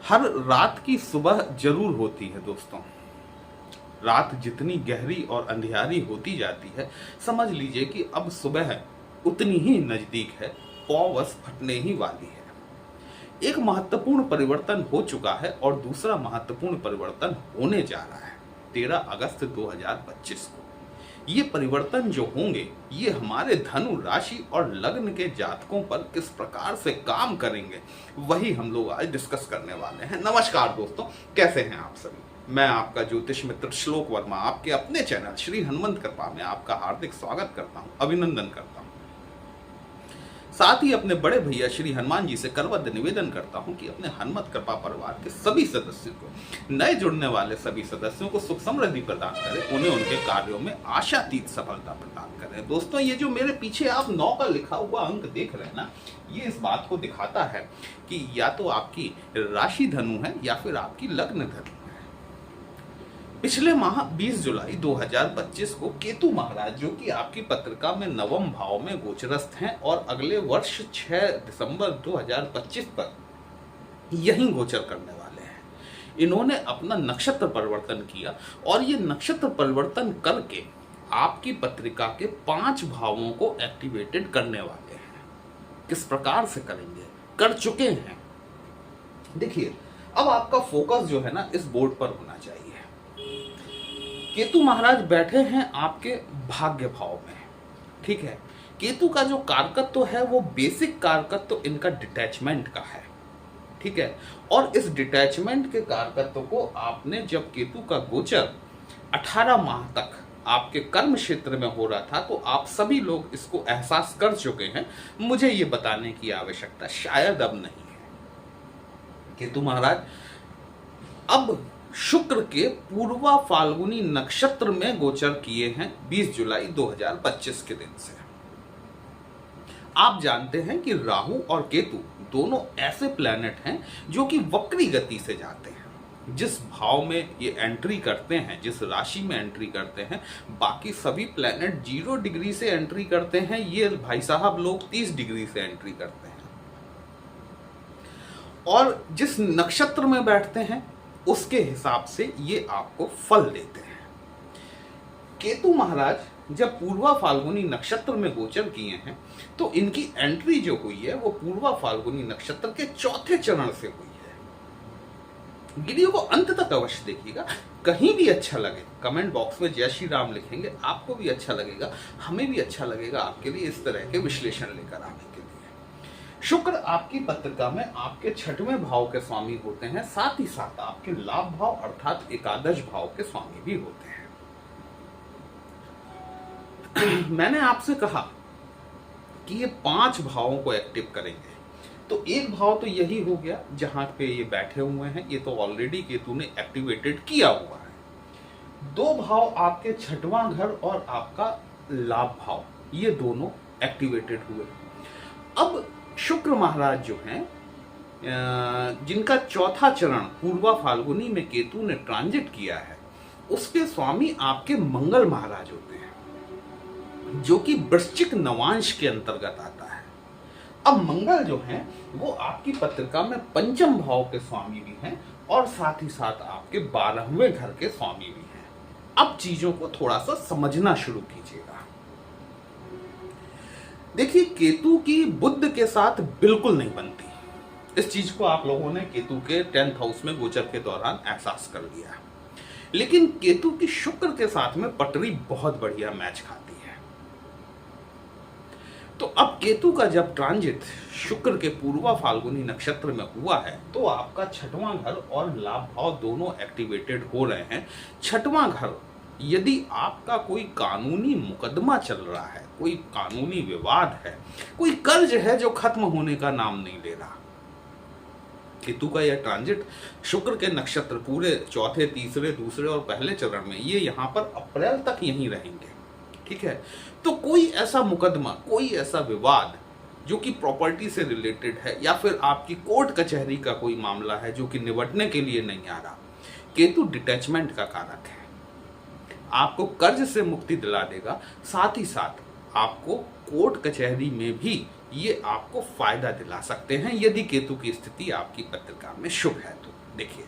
हर रात की सुबह जरूर होती है दोस्तों। रात जितनी गहरी और अंधियारी होती जाती है, समझ लीजिए कि अब सुबह उतनी ही नजदीक है, पौ बस फटने ही वाली है। एक महत्वपूर्ण परिवर्तन हो चुका है और दूसरा महत्वपूर्ण परिवर्तन होने जा रहा है 13 अगस्त 2025 को। ये परिवर्तन जो होंगे, ये हमारे धनु राशि और लग्न के जातकों पर किस प्रकार से काम करेंगे, वही हम लोग आज डिस्कस करने वाले हैं। नमस्कार दोस्तों, कैसे हैं आप सभी। मैं आपका ज्योतिष मित्र श्लोक वर्मा आपके अपने चैनल श्री हनुमंत कृपा में आपका हार्दिक स्वागत करता हूं, अभिनंदन करता हूं। साथ ही अपने बड़े भैया श्री हनुमान जी से करबद्ध निवेदन करता हूं कि अपने हनुमत कृपा परिवार के सभी सदस्यों को, नए जुड़ने वाले सभी सदस्यों को सुख समृद्धि प्रदान करें, उन्हें उनके कार्यों में आशातीत सफलता प्रदान करें। दोस्तों, ये जो मेरे पीछे आप 9 का लिखा हुआ अंक देख रहे हैं ना, ये इस बात को दिखाता है कि या तो आपकी राशि धनु है या फिर आपकी लग्न धनु। पिछले माह 20 जुलाई 2025 को केतु महाराज, जो कि आपकी पत्रिका में नवम भाव में गोचरस्थ हैं और अगले वर्ष 6 दिसंबर 2025 पर यहीं गोचर करने वाले हैं, इन्होंने अपना नक्षत्र परिवर्तन किया और ये नक्षत्र परिवर्तन करके आपकी पत्रिका के 5 भावों को एक्टिवेटेड करने वाले हैं। किस प्रकार से करेंगे, कर चुके हैं। देखिए, अब आपका फोकस जो है ना, इस बोर्ड पर होना चाहिए। केतु महाराज बैठे हैं आपके भाग्य भाव में, ठीक है। केतु का जो कारकत्व है वो बेसिक कारकत्व इनका डिटैचमेंट का है, ठीक है। और इस डिटैचमेंट के कारकत्व को आपने, जब केतु का गोचर 18 माह तक आपके कर्म क्षेत्र में हो रहा था, तो आप सभी लोग इसको एहसास कर चुके हैं। मुझे ये बताने की आवश्यकता शायद अब नहीं है। केतु महाराज अब शुक्र के पूर्वा फाल्गुनी नक्षत्र में गोचर किए हैं 20 जुलाई 2025 के दिन से। आप जानते हैं कि राहु और केतु दोनों ऐसे प्लैनेट हैं जो कि वक्री गति से जाते हैं। जिस भाव में ये एंट्री करते हैं, जिस राशि में एंट्री करते हैं, बाकी सभी प्लैनेट 0 डिग्री से एंट्री करते हैं, ये भाई साहब लोग 30 डिग्री से एंट्री करते हैं। और जिस नक्षत्र में बैठते हैं उसके हिसाब से ये आपको फल देते हैं। केतु महाराज जब पूर्वा फाल्गुनी नक्षत्र में गोचर किए हैं, तो इनकी एंट्री जो हुई है वो पूर्वा फाल्गुनी नक्षत्र के 4थे चरण से हुई है। वीडियो को अंत तक अवश्य देखिएगा। कहीं भी अच्छा लगे कमेंट बॉक्स में जय श्री राम लिखेंगे, आपको भी अच्छा लगेगा, हमें भी अच्छा लगेगा आपके लिए इस तरह के विश्लेषण लेकर आने के लिए। शुक्र आपकी पत्रिका में आपके 6वें भाव के स्वामी होते हैं, साथ ही साथ आपके लाभ भाव अर्थात एकादश भाव के स्वामी भी होते हैं। मैंने आपसे कहा कि ये 5 भावों को एक्टिव करेंगे, तो एक भाव तो यही हो गया जहां पे ये बैठे हुए हैं, ये तो ऑलरेडी केतु ने एक्टिवेटेड किया हुआ है। 2 भाव आपके 6वां घर और आपका लाभ भाव, ये दोनों एक्टिवेटेड हुए। अब शुक्र महाराज जो हैं, जिनका 4था चरण पूर्वा फाल्गुनी में केतु ने ट्रांजिट किया है, उसके स्वामी आपके मंगल महाराज होते हैं, जो कि वृश्चिक नवांश के अंतर्गत आता है। अब मंगल जो हैं वो आपकी पत्रिका में 5म भाव के स्वामी भी हैं और साथ ही साथ आपके 12वें घर के स्वामी भी हैं। अब चीजों को थोड़ा सा समझना शुरू कीजिएगा। देखिए, केतु की बुध के साथ बिल्कुल नहीं बनती। इस चीज को आप लोगों ने केतु के 10th हाउस में गोचर के दौरान एहसास कर लिया। लेकिन केतु की शुक्र के साथ में पटरी बहुत बढ़िया मैच खाती है। तो अब केतु का जब ट्रांजिट शुक्र के पूर्वा फाल्गुनी नक्षत्र में हुआ है, तो आपका 6वां घर और लाभ भाव दोनों एक्टिवेटेड हो रहे हैं। 6वां घर, यदि आपका कोई कानूनी मुकदमा चल रहा है, कोई कानूनी विवाद है, कोई कर्ज है जो खत्म होने का नाम नहीं ले रहा, केतु का यह ट्रांजिट शुक्र के नक्षत्र पूरे 4थे, 3रे, 2रे और पहले चरण में, ये यहाँ पर अप्रैल तक यहीं रहेंगे, ठीक है। तो कोई ऐसा मुकदमा, कोई ऐसा विवाद जो कि प्रॉपर्टी से रिलेटेड है या फिर आपकी कोर्ट कचहरी का कोई मामला है जो कि निपटने के लिए नहीं आ रहा, केतु डिटैचमेंट का कारक है। आपको कर्ज से मुक्ति दिला देगा, साथ ही साथ आपको कोर्ट कचहरी में भी ये आपको फायदा दिला सकते हैं यदि केतु की स्थिति आपकी पत्रिका में शुभ है तो। देखिए,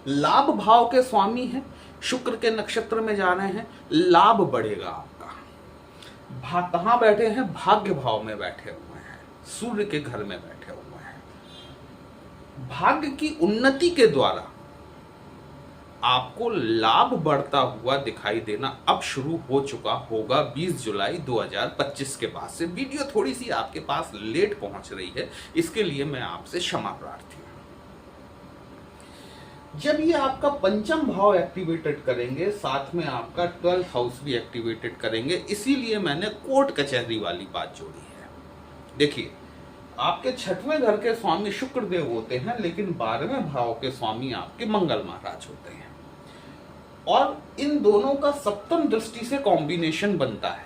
लाभ भाव के स्वामी हैं, शुक्र के नक्षत्र में जा रहे हैं, लाभ बढ़ेगा आपका। कहां बैठे हैं? भाग्य भाव में बैठे हुए हैं, सूर्य के घर में बैठे हुए हैं। भाग्य की उन्नति के द्वारा आपको लाभ बढ़ता हुआ दिखाई देना अब शुरू हो चुका होगा 20 जुलाई 2025 के बाद से। वीडियो थोड़ी सी आपके पास लेट पहुंच रही है, इसके लिए मैं आपसे क्षमा प्रार्थी हूं। जब ये आपका पंचम भाव एक्टिवेटेड करेंगे, साथ में आपका 12th हाउस भी एक्टिवेटेड करेंगे, इसीलिए मैंने कोर्ट कचहरी वाली बात जोड़ी है। देखिए, आपके 6वें घर के स्वामी शुक्र देव होते हैं, लेकिन 12वें भाव के स्वामी आपके मंगल महाराज होते हैं, और इन दोनों का सप्तम दृष्टि से कॉम्बिनेशन बनता है।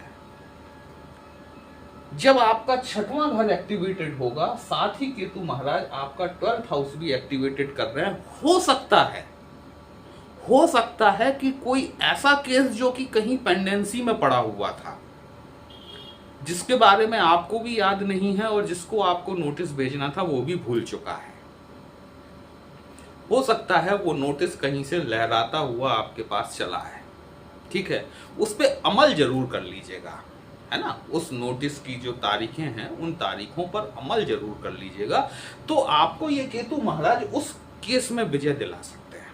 जब आपका 6वां घर एक्टिवेटेड होगा, साथ ही केतु महाराज आपका 12th हाउस भी एक्टिवेटेड कर रहे हैं। हो सकता है कि कोई ऐसा केस जो कि कहीं पेंडेंसी में पड़ा हुआ था, जिसके बारे में आपको भी याद नहीं है और जिसको आपको नोटिस भेजना था वो भी भूल चुका है। हो सकता है वो नोटिस कहीं से लहराता हुआ आपके पास चला है, ठीक है, उस पर अमल जरूर कर लीजिएगा, है ना। उस नोटिस की जो तारीखें हैं उन तारीखों पर अमल जरूर कर लीजिएगा, तो आपको ये केतु महाराज उस केस में विजय दिला सकते हैं।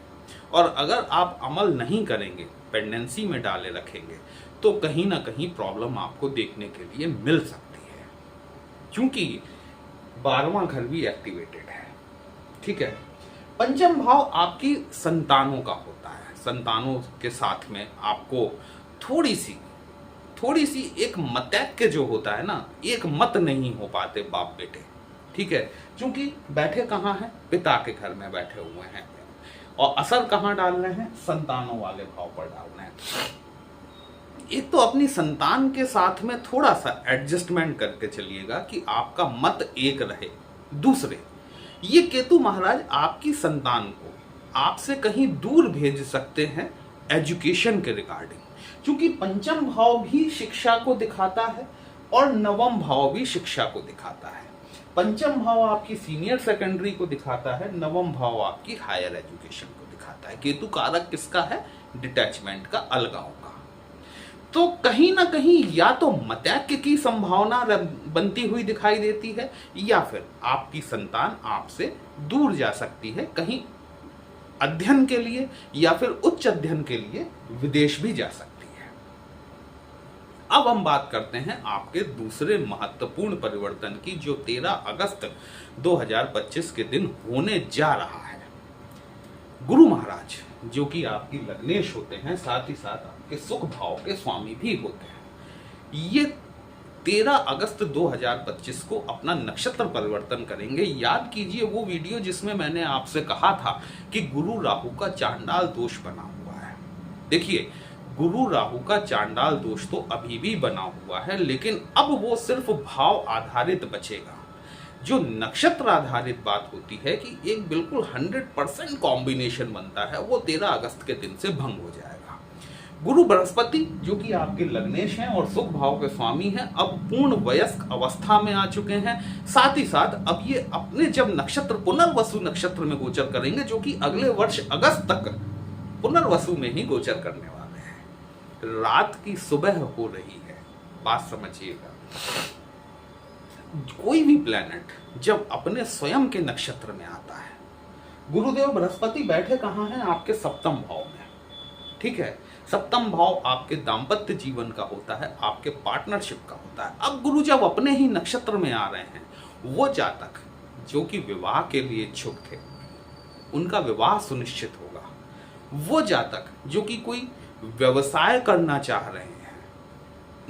और अगर आप अमल नहीं करेंगे, पेंडेंसी में डाले रखेंगे, तो कहीं ना कहीं प्रॉब्लम आपको देखने के लिए मिल सकती है, क्योंकि 12वां घर भी एक्टिवेटेड है, ठीक है। पंचम भाव आपकी संतानों का होता है। संतानों के साथ में आपको थोड़ी सी एक मतैक्य जो होता है ना, एक मत नहीं हो पाते बाप बेटे, ठीक है, क्योंकि बैठे कहाँ हैं? पिता के घर में बैठे हुए हैं, और असर कहाँ डाल रहे हैं? संतानों वाले भाव पर डाल रहे हैं। एक तो अपनी संतान के साथ में थोड़ा सा एडजस्टमेंट करके चलिएगा कि आपका मत एक रहे। दूसरे, ये केतु महाराज आपकी संतान को आपसे कहीं दूर भेज सकते हैं एजुकेशन के रिगार्डिंग, क्योंकि पंचम भाव भी शिक्षा को दिखाता है और नवम भाव भी शिक्षा को दिखाता है। पंचम भाव आपकी सीनियर सेकेंडरी को दिखाता है, नवम भाव आपकी हायर एजुकेशन को दिखाता है। केतु कारक किसका है? डिटैचमेंट का, अलगाव का। तो कहीं ना कहीं या तो मतैक्य की संभावना बनती हुई दिखाई देती है, या फिर आपकी संतान आपसे दूर जा सकती है, कहीं अध्ययन के लिए या फिर उच्च अध्ययन के लिए विदेश भी जा सकती है। अब हम बात करते हैं आपके दूसरे महत्वपूर्ण परिवर्तन की, जो 13 अगस्त 2025 के दिन होने जा रहा है। गुरु महाराज, जो कि आपकी लग्नेश होते हैं, साथ ही साथ आपके सुख भाव के स्वामी भी होते हैं, ये 13 अगस्त 2025 को अपना नक्षत्र परिवर्तन करेंगे। याद कीजिए वो वीडियो जिसमें मैंने आपसे कहा था कि गुरु राहु का चांडाल दोष बना हुआ है। देखिए, गुरु राहु का चांडाल दोष तो अभी भी बना हुआ है, लेकिन अब वो सिर्फ भाव आधारित बचेगा। जो नक्षत्र आधारित बात होती है कि एक बिल्कुल 100% कॉम्बिनेशन बनता है, वो 13 अगस्त के दिन से भंग हो जाएगा। गुरु बृहस्पति, जो कि आपके लग्नेश हैं और सुख भाव के स्वामी हैं, अब पूर्ण वयस्क अवस्था में आ चुके हैं। साथ ही साथ अब ये अपने जब नक्षत्र पुनर्वसु नक्षत्र में गोचर करेंगे, जो कि अगले वर्ष अगस्त तक पुनर्वसु में ही गोचर करने वाले हैं। रात की सुबह हो रही है, बात समझिएगा। कोई भी प्लैनेट जब अपने स्वयं के नक्षत्र में आता है, गुरुदेव बृहस्पति बैठे कहाँ हैं? आपके सप्तम भाव में, ठीक है। सप्तम भाव आपके दाम्पत्य जीवन का होता है, आपके पार्टनरशिप का होता है। अब गुरु जब अपने ही नक्षत्र में आ रहे हैं, वो जातक जो कि विवाह के लिए इच्छुक थे, उनका विवाह सुनिश्चित होगा। वो जातक जो कि कोई व्यवसाय करना चाह रहे हैं,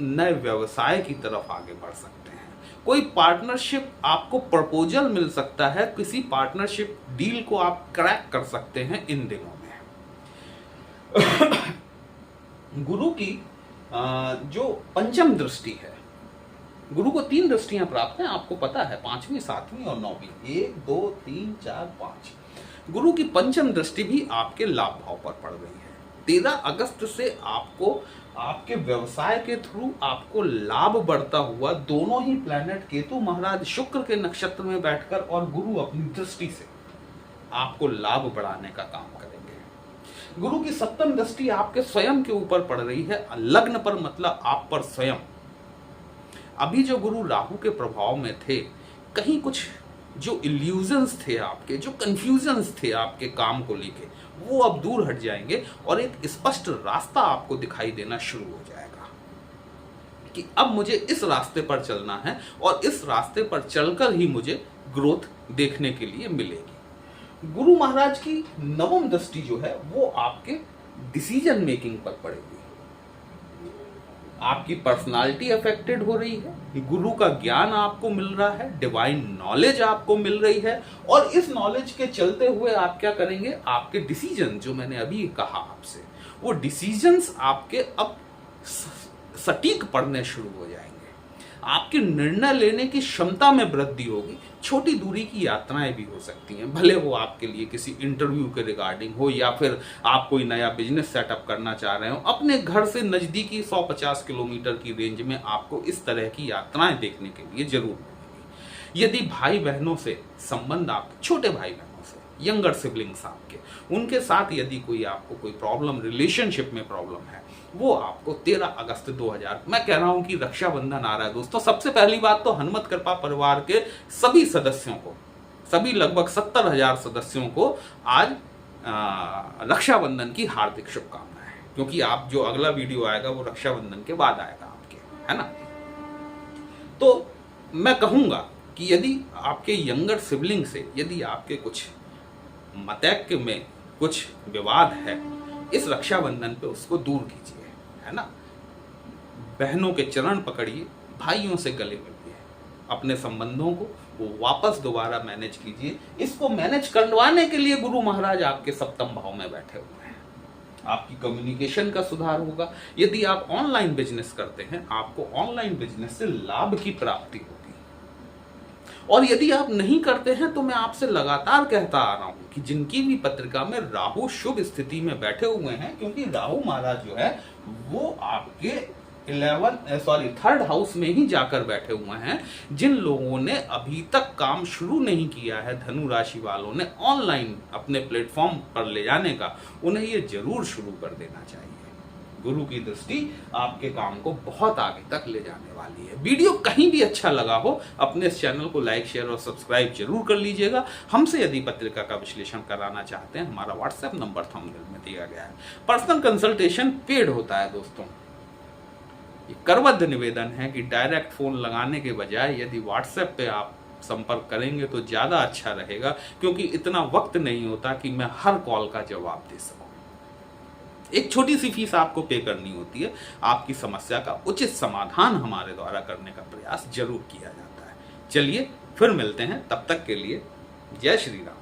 नए व्यवसाय की तरफ आगे बढ़ सकते हैं। कोई पार्टनरशिप, आपको प्रपोजल मिल सकता है, किसी पार्टनरशिप डील को आप क्रैक कर सकते हैं इन दिनों में। गुरु की जो पंचम दृष्टि है, गुरु को 3 दृष्टियां प्राप्त हैं, आपको पता है, 5वीं, 7वीं और 9वीं, 1, 2, 3, 4, 5। गुरु की पंचम दृष्टि भी आपके लाभ भाव पर पड़ गई है। 13 अगस्त से आपको आपके व्यवसाय के थ्रू आपको लाभ बढ़ता हुआ दोनों ही प्लैनेट केतु महाराज शुक्र के नक्षत्र में बैठकर और गुरु अपनी दृष्टि से आपको लाभ बढ़ाने का काम करेंगे। गुरु की सप्तम दृष्टि आपके स्वयं के ऊपर पड़ रही है, लग्न पर मतलब आप पर स्वयं। अभी जो गुरु राहु के प्रभाव में थे, कहीं कुछ जो इल्यूजन्स थे आपके, जो कंफ्यूजन्स थे आपके काम को लेके, वो अब दूर हट जाएंगे और एक स्पष्ट रास्ता आपको दिखाई देना शुरू हो जाएगा कि अब मुझे इस रास्ते पर चलना है और इस रास्ते पर चलकर ही मुझे ग्रोथ देखने के लिए मिलेगी। गुरु महाराज की नवम दृष्टि जो है वो आपके डिसीजन मेकिंग पर पड़ेगी। आपकी पर्सनालिटी अफेक्टेड हो रही है, गुरु का ज्ञान आपको मिल रहा है, डिवाइन नॉलेज आपको मिल रही है और इस नॉलेज के चलते हुए आप क्या करेंगे, आपके डिसीजन जो मैंने अभी कहा आपसे, वो डिसीजंस आपके अब सटीक पड़ने शुरू हो जाएंगे। आपके निर्णय लेने की क्षमता में वृद्धि होगी। छोटी दूरी की यात्राएं भी हो सकती हैं, भले वो आपके लिए किसी इंटरव्यू के रिगार्डिंग हो या फिर आप कोई नया बिजनेस सेटअप करना चाह रहे हो। अपने घर से नजदीकी 150 किलोमीटर की रेंज में आपको इस तरह की यात्राएं देखने के लिए जरूर मिलेगी। यदि भाई बहनों से संबंध, आप छोटे भाई बहनों से, यंगर सिबलिंग्स आपके, उनके साथ यदि कोई आपको कोई प्रॉब्लम, रिलेशनशिप में प्रॉब्लम है, वो आपको 13 अगस्त 2000, मैं कह रहा हूं कि रक्षाबंधन आ रहा है दोस्तों। सबसे पहली बात तो हनुमत कृपा परिवार के सभी सदस्यों को, सभी लगभग 70,000 सदस्यों को आज रक्षाबंधन की हार्दिक शुभकामनाएं, क्योंकि आप जो अगला वीडियो आएगा वो रक्षाबंधन के बाद आएगा आपके, है ना। तो मैं कहूंगा कि यदि आपके यंगर सिबलिंग से यदि आपके कुछ मतैक्य में कुछ विवाद है, इस रक्षाबंधन पे उसको दूर कीजिए, है ना। बहनों के चरण पकड़िए, भाइयों से गले मिलिए, अपने संबंधों को वो वापस दोबारा मैनेज कीजिए। इसको मैनेज करवाने के लिए गुरु महाराज आपके सप्तम भाव में बैठे हुए हैं। आपकी कम्युनिकेशन का सुधार होगा। यदि आप ऑनलाइन बिजनेस करते हैं, आपको ऑनलाइन बिजनेस से लाभ की प्राप्ति होगी। और यदि आप नहीं करते हैं तो मैं आपसे लगातार कहता आ रहा हूं कि जिनकी भी पत्रिका में राहु शुभ स्थिति में बैठे हुए हैं, क्योंकि राहु महाराज जो है वो आपके 3rd हाउस में ही जाकर बैठे हुए हैं। जिन लोगों ने अभी तक काम शुरू नहीं किया है, धनु राशि वालों ने ऑनलाइन अपने प्लेटफॉर्म पर ले जाने का, उन्हें ये जरूर शुरू कर देना चाहिए। गुरु की दृष्टि आपके काम को बहुत आगे तक ले जाने वाली है। वीडियो कहीं भी अच्छा लगा हो, अपने इस चैनल को लाइक, शेयर और सब्सक्राइब जरूर कर लीजिएगा। हमसे यदि पत्रिका का विश्लेषण कराना चाहते हैं, हमारा व्हाट्सएप नंबर थंबनेल में दिया गया है। पर्सनल कंसल्टेशन पेड होता है दोस्तों। ये करबद्ध निवेदन है कि डायरेक्ट फोन लगाने के बजाय यदि व्हाट्सएप पे आप संपर्क करेंगे तो ज्यादा अच्छा रहेगा, क्योंकि इतना वक्त नहीं होता कि मैं हर कॉल का जवाब दे सकूं। एक छोटी सी फीस आपको पे करनी होती है। आपकी समस्या का उचित समाधान हमारे द्वारा करने का प्रयास जरूर किया जाता है। चलिए फिर मिलते हैं, तब तक के लिए जय श्री राम।